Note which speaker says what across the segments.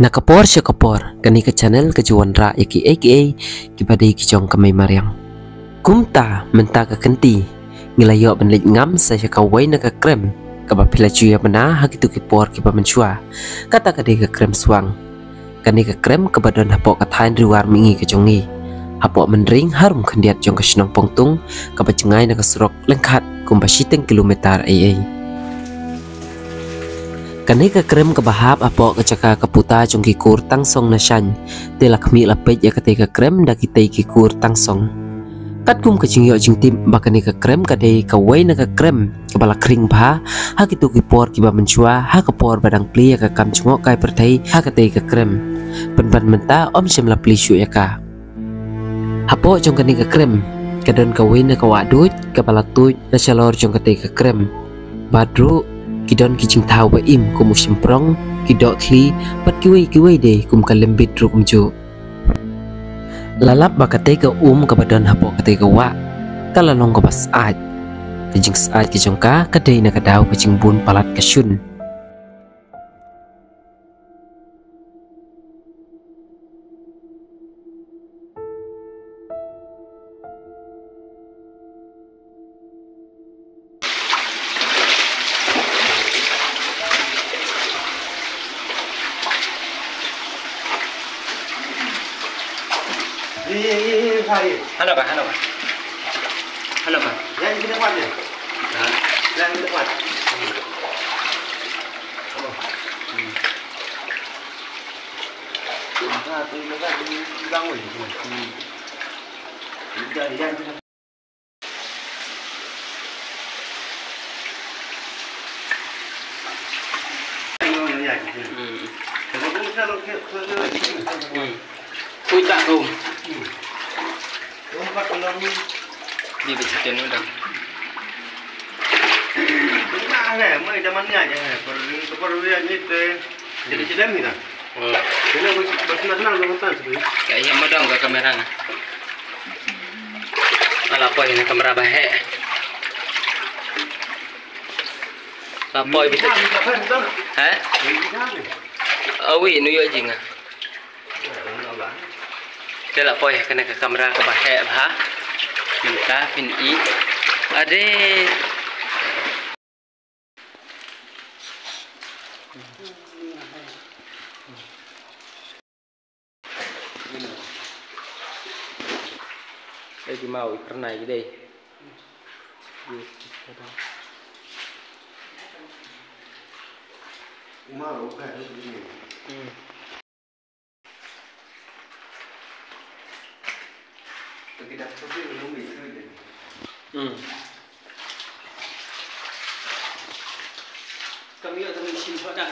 Speaker 1: Nakapor siya kapor, gani ka channel kajuan ra yaki aka kibadi kijong kamay mariang. Kumta menta ka kenti, ngilayo banlit ngam sa siya kaway nakakrem, kabapila juya mana hagitu kipor kiba menchua, kata kadi ka krem swang. Gani ka krem kabadon hapok kathain riwar mingi kajongi, hapok menring harum kendiat jong kasinong pongtung, kabacengai nakasurok lengkat kumbasiteng kilometer ay. Kanika krem kabahap apo kacaka kaputa jong kikur tangsong na syan tela kami lapet ya katika krem da kita kikur tangsong kat kum kacingyo jing tim bakanika krem kadai kawai naka krem kabala kring bah ha kitu kipor kiba menchua ha kapor badang pli ya kakam cungok kai pertai ha katika krem penban menta om semla pli syu ya ka hapo jong kanika krem kadon kawai naka wadut kabala tuj na chalor jong katika krem badru kidon kicing tahu ba im kum simprong kidok kli pat kiwai deh kum kalembit ru kum ju lalap bakate ka kabadon hapo kate ka wa kalalong ka bas aj kijing saaj kijong ka kadai na kadaw kicing bun palat kasyun
Speaker 2: Halo Pak.
Speaker 3: Yang kita kuat ya? Yang kita kuat. Bangun. Yang kita.
Speaker 2: Kui tak kum. Di bisikan udah.
Speaker 3: Nah, mulai zamannya aja. Perluan itu jadi cedam kita. Jadi bersenang-senang dengan tan sebenarnya.
Speaker 2: Kayaknya mau dong ke kamera nggak? Apa ini kamera bahe? Apa bisa? Hah? Awi nuyo aja nggak? Dia lah poy kena ke kamera ke bahe bah. Minta pin i. Ade. Đây màu cái này cái đây.
Speaker 3: Mau kayak begini. Kita seperti belum bisa deh.
Speaker 2: Kami akan simpan dah.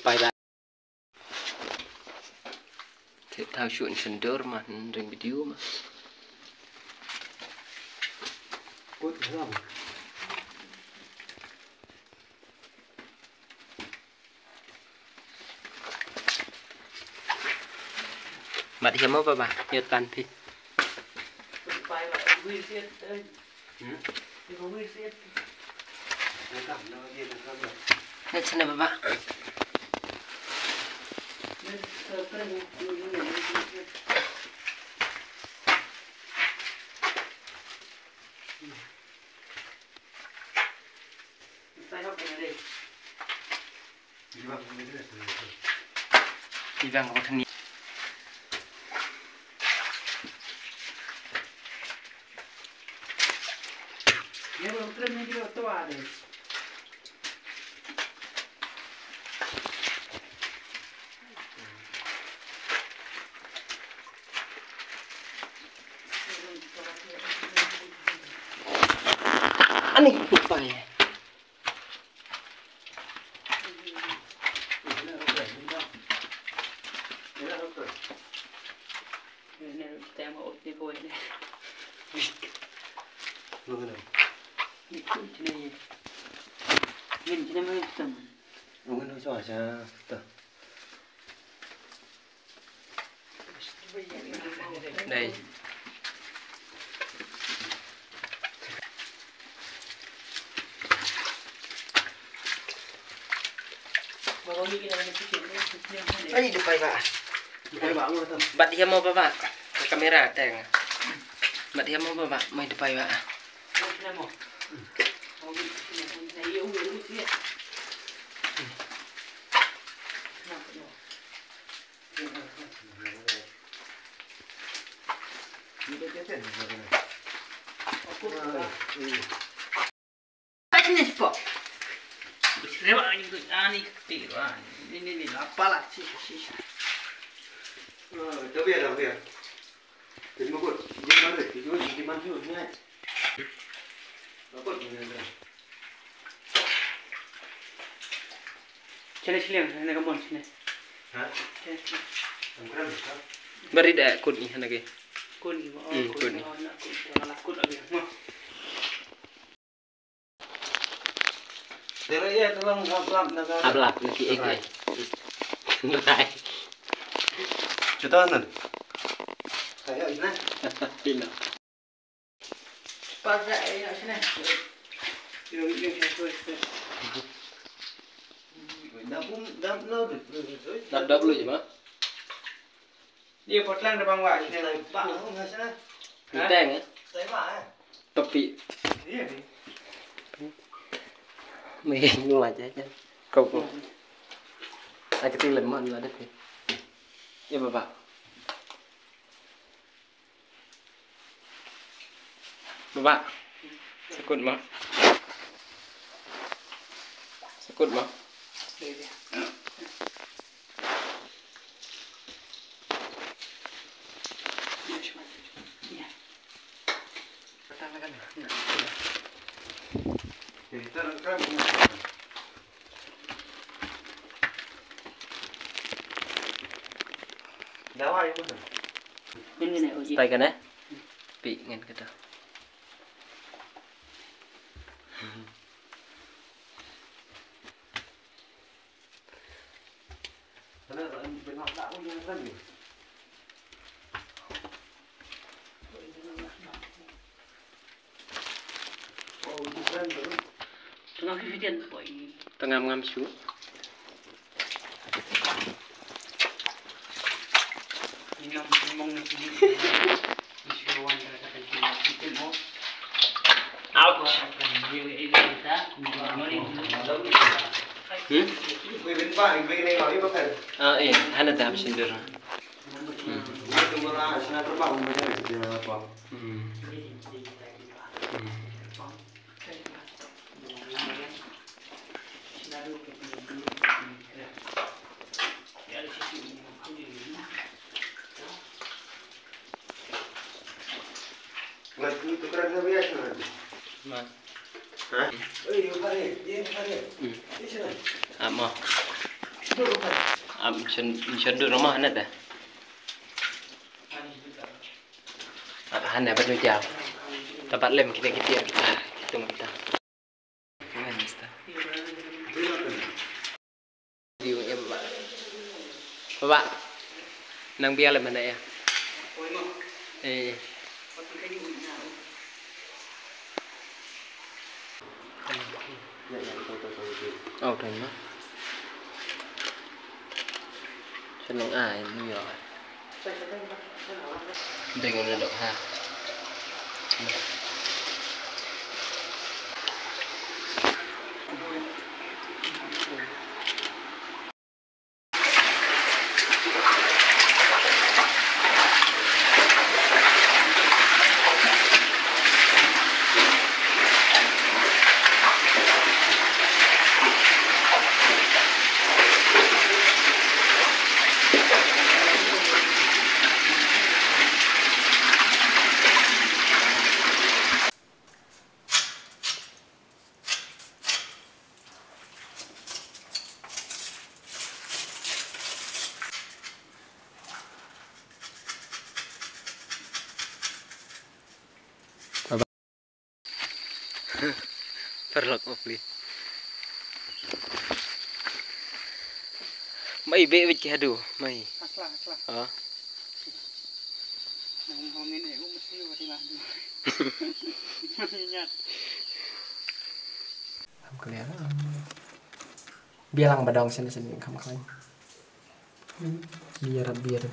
Speaker 2: Bài lại thể thao chuyện sender mà rình video mà bạn hiếm không bà nhật tan thì Đây, xin lỗi bà. Tay hấp cái này đi.
Speaker 3: Đi vào cái này.
Speaker 2: Đi vào một thân. Nếu mà trơn như cái to à đấy. Anh này cũng phải. Tem một cái vôi này.
Speaker 3: Luôn rồi.
Speaker 2: Mình cũng trên đây. Mình trên đây mới tầm.
Speaker 3: Luôn nó cho cha tờ.
Speaker 2: Đây. Ay, depan Pak.
Speaker 3: Depan Pak ngono to.
Speaker 2: Mbak dia mau apa, Pak? Ke kamera teng. Mbak dia mau apa, Pak? Mau depan, Pak. Ini cepat. Lewat ni tu, ni kecil lah. Ni apa lah sih.
Speaker 3: Cho biết đâu kìa. Thì mà cột, nhưng mà để thì chú thì mang chú nhá. Nó cột như này.
Speaker 2: Sini ni kamu sini.
Speaker 3: Hả? Không có được không?
Speaker 2: Beri dah kod ni lagi.
Speaker 4: Kod ni.
Speaker 2: Kod ni.
Speaker 4: Kod lagi.
Speaker 3: Thế đấy em nó làm là
Speaker 2: Áp lạp lagi ek ni. Ngai.
Speaker 3: Cho tao nè. Kayak ini.
Speaker 2: Pina.
Speaker 4: Pasal ini sini. Yang tu.
Speaker 3: Đâm lâu được rồi.
Speaker 2: Dah dulu je, Mak.
Speaker 4: Dia potlang depan wak sini.
Speaker 3: Này bạn không nghe sao?
Speaker 2: Ni teng eh.
Speaker 3: Thấy bạn.
Speaker 2: Topi.
Speaker 3: Iya nih.
Speaker 2: Mình ngoài chứ. Cục. Ai cái tin lần mọn là được thì. Em bà. Bà. Sekut mah. Sekut mah.
Speaker 3: Thì ta đang đá ai cũng được.
Speaker 4: Bên này ở gì?
Speaker 2: Tay kan eh. Pi ngan kita.
Speaker 3: Karena bên họ đã cũng rất nhiều.
Speaker 4: Tengah hujan boy.
Speaker 2: Tengah ngam su.
Speaker 4: Inam mong ni. Isiwan dari kita mau. Out. Dia ini kita. Mari.
Speaker 3: Về bên bạn về này nói đi bác thầy.
Speaker 2: Eh, hana dah sindur.
Speaker 3: Tunggu lah, sana terbang benar dia apa. Nggak tukeran sama biasa nanti.
Speaker 2: Mas.
Speaker 3: Hah? Oh iya, kare, dia kare. Ini sana.
Speaker 2: Ama.
Speaker 3: Itu kare.
Speaker 2: Sindur rumah hana dah. Hana batu jauh. Dapat lem kita kita hitung kita. Mana mista? Di ya Bapak. Bapak. Nang biar lem mana ya? Eh. Oh, thành đó. Tenang ah ini ya. Dengan duduk ha. Perlok beli. Mai be wit hadu, mai.
Speaker 4: Aslah.
Speaker 2: Ah.
Speaker 4: Ngomongin aku mesti wadilah. Nyat.
Speaker 2: Kelihatan. Bilang badang sini kamu kalian. Biar.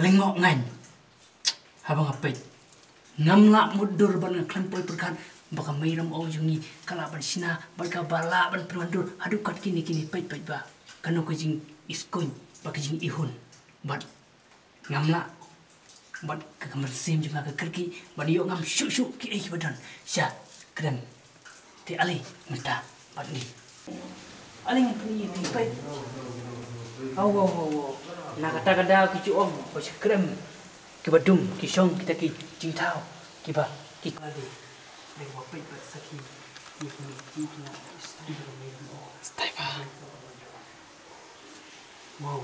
Speaker 4: Lengok ngan. Habang apit. Ngamla mudur ban klempoi perkan baka mairam au jungi kala ban sina baka bala ban permandur adu kat kini pait ba. Kanu ko jing iskun baka jing ihun. Bat ngamla bat ka kamar sim junga ka kerki ban yo ngam shu ki badan. Sya krem. Ti ali minta bat ni. Ali ngam ni pait. Wow. Nak kata kicu om, bos krem, kibadum, kisong kita ki cintau, kiba kikadi. Lagi apa itu saki, ini stay ba. Wow.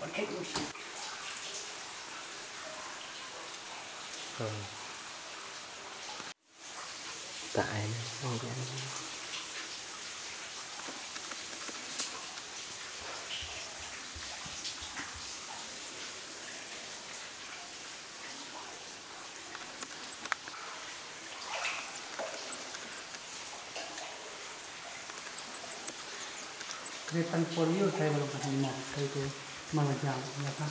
Speaker 4: Pakai musim.
Speaker 2: Tak ada.
Speaker 4: Kretan polio saya belum pernah mau, saya itu malah jauh, ya kan?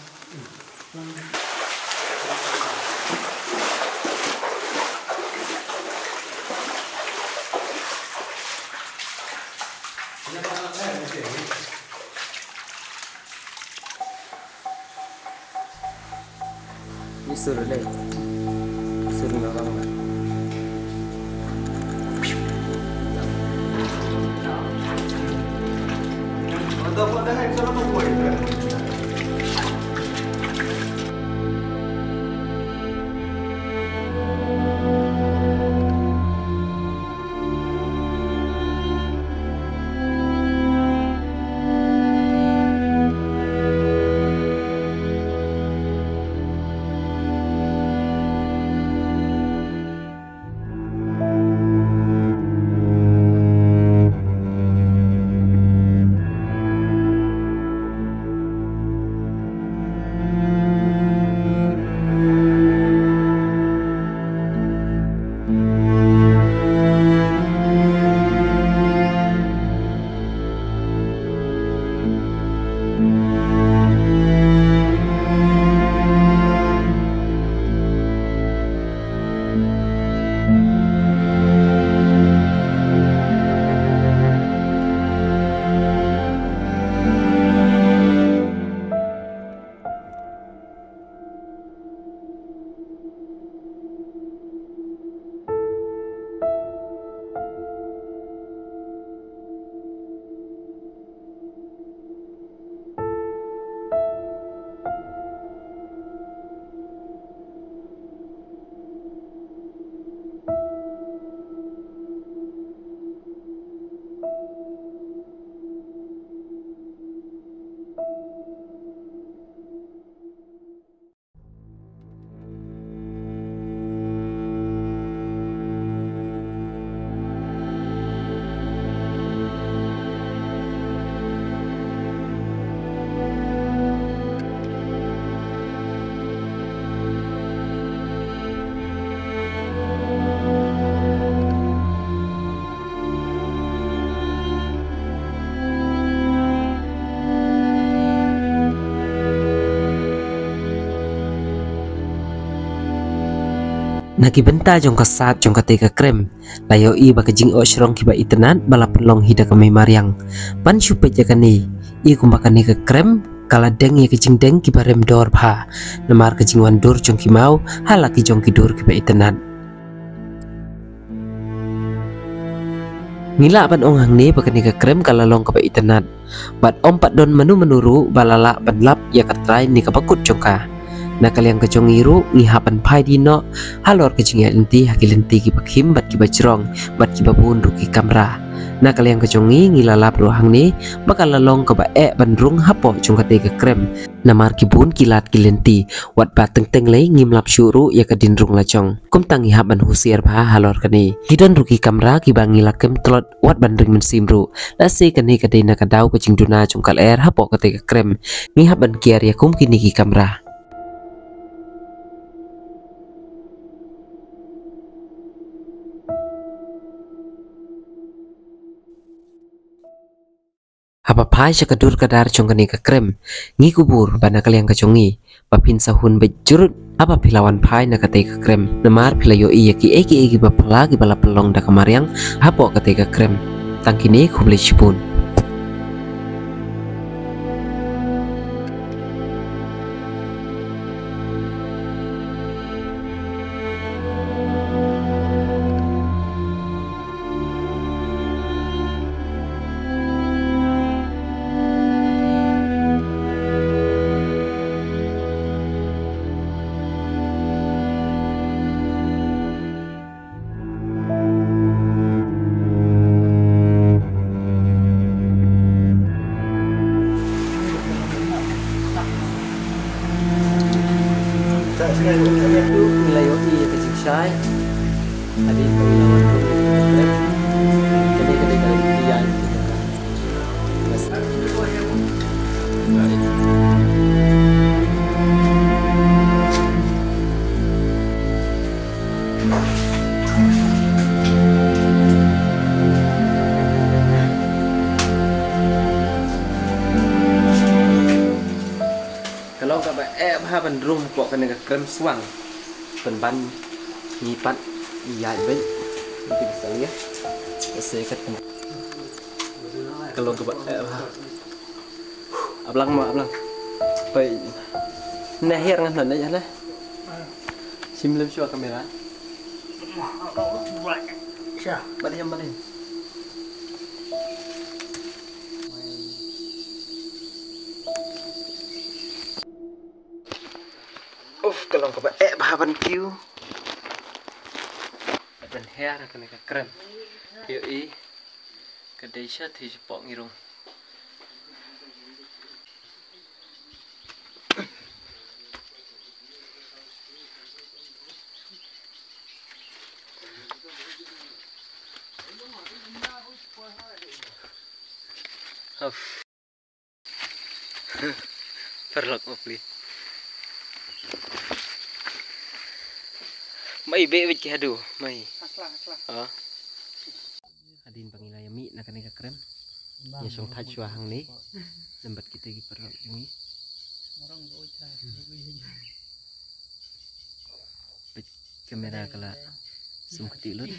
Speaker 2: Ini suruh deh. Suruh ngomong lah.
Speaker 3: Dapat dah yang salah buat itu.
Speaker 1: Naki benta jong kasat jong kateka krem. Layo i baka jing o shrong kiba itenat bala pelong hida kami mariang. Pan syupet jakani. I kumbakani ke krem kala deng ya kejing deng kiba rem dor pha. Namar kejing wandur jong kimau halaki jong kidur kiba itenat. Ngila ban ong hang ni baka ni ke krem kala long kiba itenat. Bat ompat don menu menuru balala ban lap ya katrai ni kabakut jongka. Nakal yang kejong iru ngihapan pai dino halor kejing ya lenti haki lenti ki bakhim bat ki bajrong bat ki babun ruki kamra. Nakal yang kejongi ngilalap ruang ni bakal lalong ke bae bandrung hapo jong kate ke krem namar ki bun kilat ki lenti wat bat teng lei ngimlap syuru ya ke dinrung lacong kum tangi haban husier bah halor kani hidon ruki kamra ki bangi lakem telot wat bandring mensimru lase kani kade nakadau kejing duna jong kal air hapo kate ke krem ngi haban kiar ya kum kini ki kamra. Apa pai syakadur kadar congkani ke krem ngi kubur bana kaliang kecongi papin sahun bejurut apa pilawan pai na kate ke krem namar pilayo iya ki eki bapala ki bala pelong da kamariang hapo kate ke krem tangkini kubli cipun.
Speaker 2: Itu nilai OI ya kecil saya. Tadi pengalaman jadi kalian kalau nggak baik ban rum pok kena krem suang ban nyipat iya baik nanti bisa ya saya ketemu kalau nggak baik ablang mau ablang baik nahir ngan aja lah simlem syua kamera balik kalau ke bahan kiu ban hair kena ke krem yoi kedai sya thì sepok ngirung perlok opli mai be wit hadu mai adin pangilaya mi nak kena krem ya song thaj chua hang ni lembat kita gi perlok jungi kamera kala sum ketilut